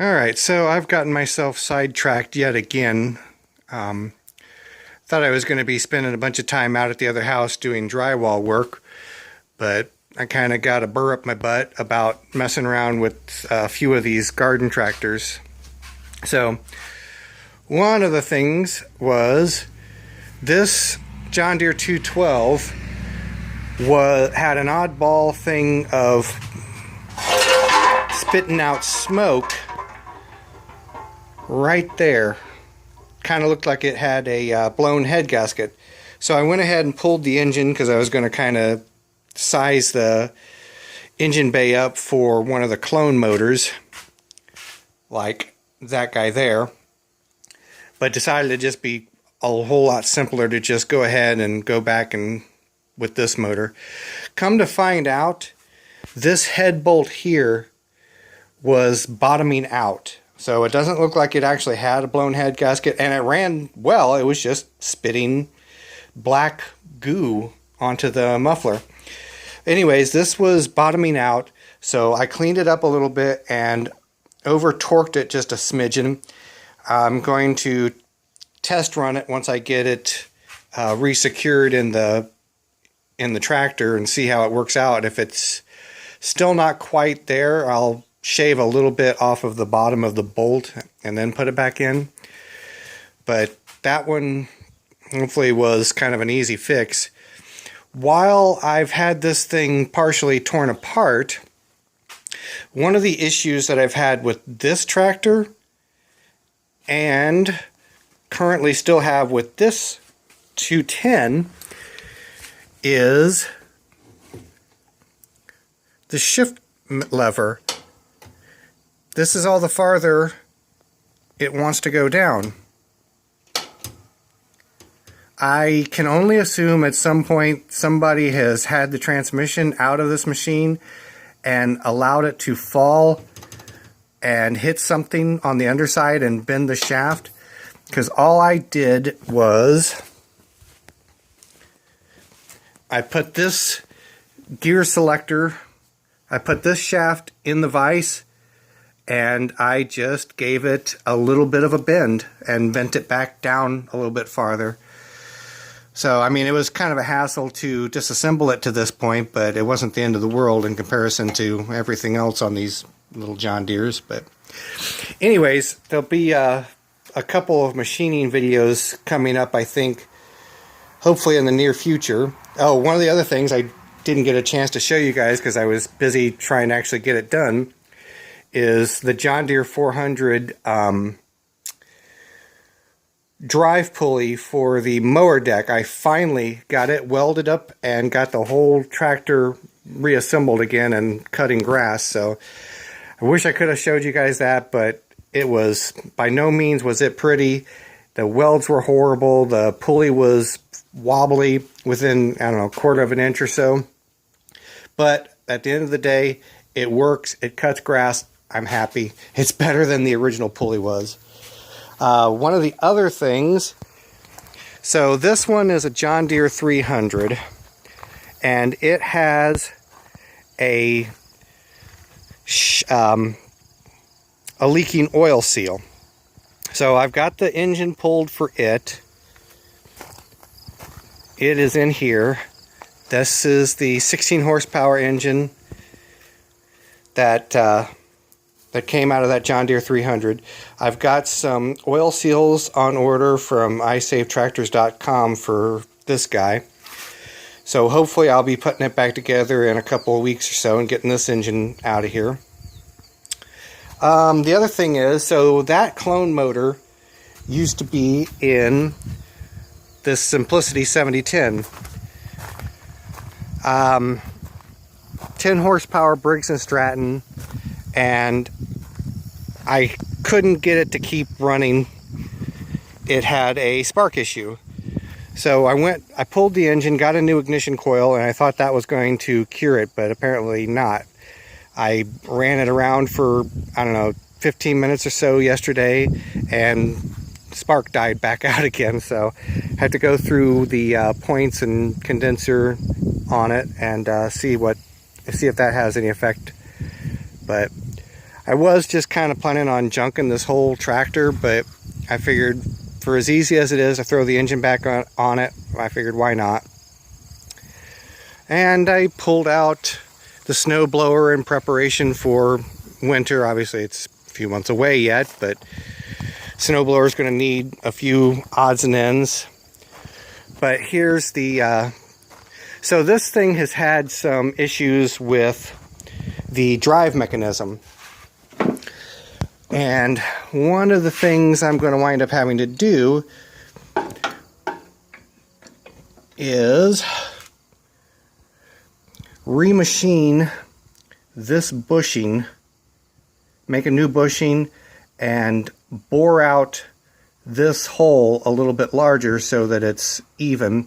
Alright, so I've gotten myself sidetracked yet again. Thought I was going to be spending a bunch of time out at the other house doing drywall work, but I kind of got a burr up my butt about messing around with a few of these garden tractors. So, one of the things was this John Deere 212 had an oddball thing of spitting out smoke right there. Kind of looked like it had a blown head gasket. So I went ahead and pulled the engine because I was going to kind of size the engine bay up for one of the clone motors, like that guy there. But decided to just be a whole lot simpler to just go ahead and go back and with this motor. Come to find out, this head bolt here was bottoming out. So it doesn't look like it actually had a blown head gasket, and it ran well. It was just spitting black goo onto the muffler. Anyways, this was bottoming out, so I cleaned it up a little bit and over torqued it just a smidgen. I'm going to test run it once I get it resecured in the tractor and see how it works out. If it's still not quite there, I'll shave a little bit off of the bottom of the bolt and then put it back in. But that one hopefully was kind of an easy fix. While I've had this thing partially torn apart, one of the issues that I've had with this tractor and currently still have with this 210 is the shift lever. This is all the farther it wants to go down. I can only assume at some point somebody has had the transmission out of this machine and allowed it to fall and hit something on the underside and bend the shaft. Because all I did was I put this gear selector, I put this shaft in the vise, and I just gave it a little bit of a bend and bent it back down a little bit farther. So, I mean, it was kind of a hassle to disassemble it to this point, but it wasn't the end of the world in comparison to everything else on these little John Deeres. But anyways, there'll be a couple of machining videos coming up, I think, hopefully in the near future. Oh, one of the other things I didn't get a chance to show you guys because I was busy trying to actually get it done is the John Deere 400 drive pulley for the mower deck. I finally got it welded up and got the whole tractor reassembled again and cutting grass. So I wish I could have showed you guys that, but it was by no means was it pretty. The welds were horrible. The pulley was wobbly within, I don't know, a quarter of an inch or so. But at the end of the day, it works. It cuts grass. I'm happy. It's better than the original pulley was. One of the other things, so this one is a John Deere 300, and it has a leaking oil seal. So I've got the engine pulled for it. It is in here. This is the 16 horsepower engine that came out of that John Deere 300. I've got some oil seals on order from iSaveTractors.com for this guy. So hopefully I'll be putting it back together in a couple of weeks or so and getting this engine out of here. The other thing is, so that clone motor used to be in this Simplicity 7010. 10 horsepower Briggs & Stratton, and I couldn't get it to keep running. It had a spark issue. So I pulled the engine, got a new ignition coil, and I thought that was going to cure it, but apparently not. I ran it around for, I don't know, 15 minutes or so yesterday, and spark died back out again. So I had to go through the points and condenser on it and see if that has any effect. But I was just kind of planning on junking this whole tractor, but I figured for as easy as it is to throw the engine back on it, I figured why not. And I pulled out the snow blower in preparation for winter. Obviously it's a few months away yet, but snow blower is going to need a few odds and ends. But here's the so this thing has had some issues with the drive mechanism, and one of the things I'm going to wind up having to do is remachine this bushing, make a new bushing, and bore out this hole a little bit larger so that it's even,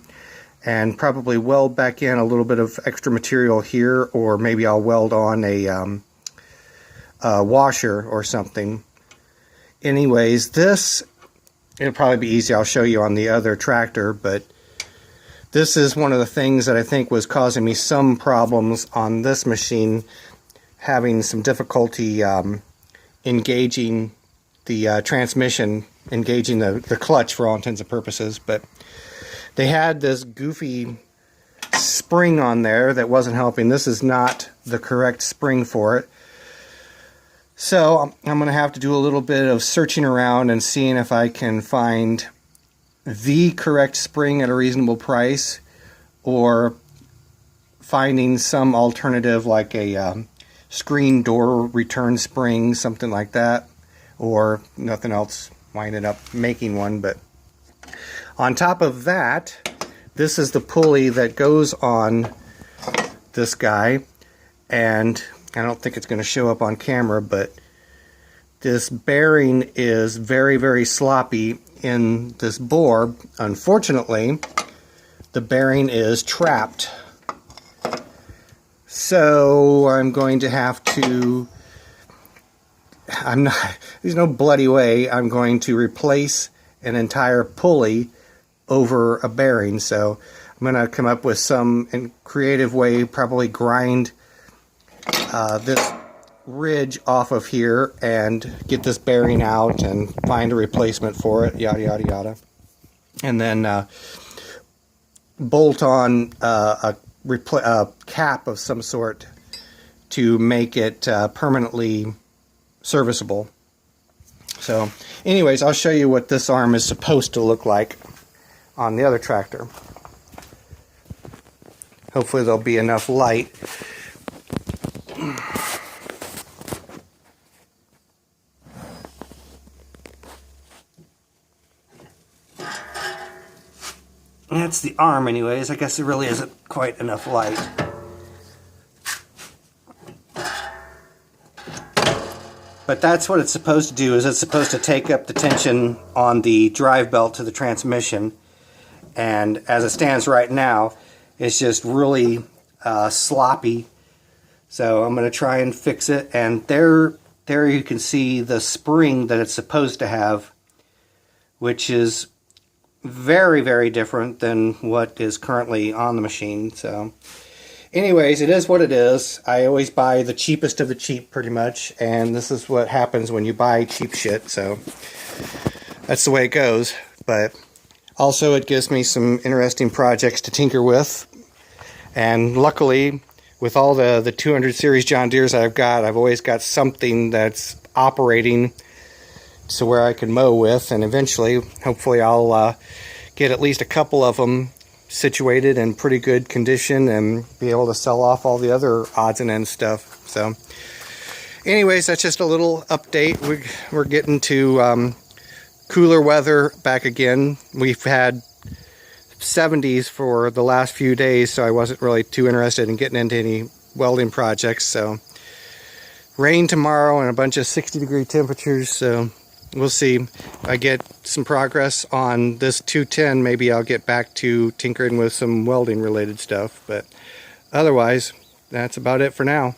and probably weld back in a little bit of extra material here, or maybe I'll weld on a washer or something. Anyways, this, it'll probably be easy. I'll show you on the other tractor, but this is one of the things that I think was causing me some problems on this machine, having some difficulty engaging the transmission, engaging the clutch for all intents and purposes. But they had this goofy spring on there that wasn't helping. This is not the correct spring for it. So I'm going to have to do a little bit of searching around and seeing if I can find the correct spring at a reasonable price, or finding some alternative like a screen door return spring, something like that, or nothing else, winded up making one. But on top of that, this is the pulley that goes on this guy, and I don't think it's going to show up on camera, but this bearing is very, very sloppy in this bore. Unfortunately, the bearing is trapped. So I'm going to have to, there's no bloody way I'm going to replace an entire pulley over a bearing. So I'm going to come up with some creative way, probably grind this ridge off of here and get this bearing out and find a replacement for it, yada yada yada, and then bolt on a cap of some sort to make it permanently serviceable. So anyways, I'll show you what this arm is supposed to look like on the other tractor. Hopefully there'll be enough light. That's the arm anyways. I guess there really isn't quite enough light. But that's what it's supposed to do, is it's supposed to take up the tension on the drive belt to the transmission. And as it stands right now, it's just really sloppy. So I'm going to try and fix it. And there you can see the spring that it's supposed to have, which is very, very different than what is currently on the machine. So anyways, it is what it is. I always buy the cheapest of the cheap, pretty much, and this is what happens when you buy cheap shit. So that's the way it goes. But also it gives me some interesting projects to tinker with, and luckily with all the 200 series John Deeres I've got, I've always got something that's operating so where I can mow with, and eventually, hopefully, I'll get at least a couple of them situated in pretty good condition and be able to sell off all the other odds and ends stuff. So anyways, that's just a little update. We're getting to cooler weather back again. We've had 70s for the last few days, so I wasn't really too interested in getting into any welding projects. So rain tomorrow and a bunch of 60-degree temperatures, so we'll see. If I get some progress on this 210, maybe I'll get back to tinkering with some welding related stuff. But otherwise, that's about it for now.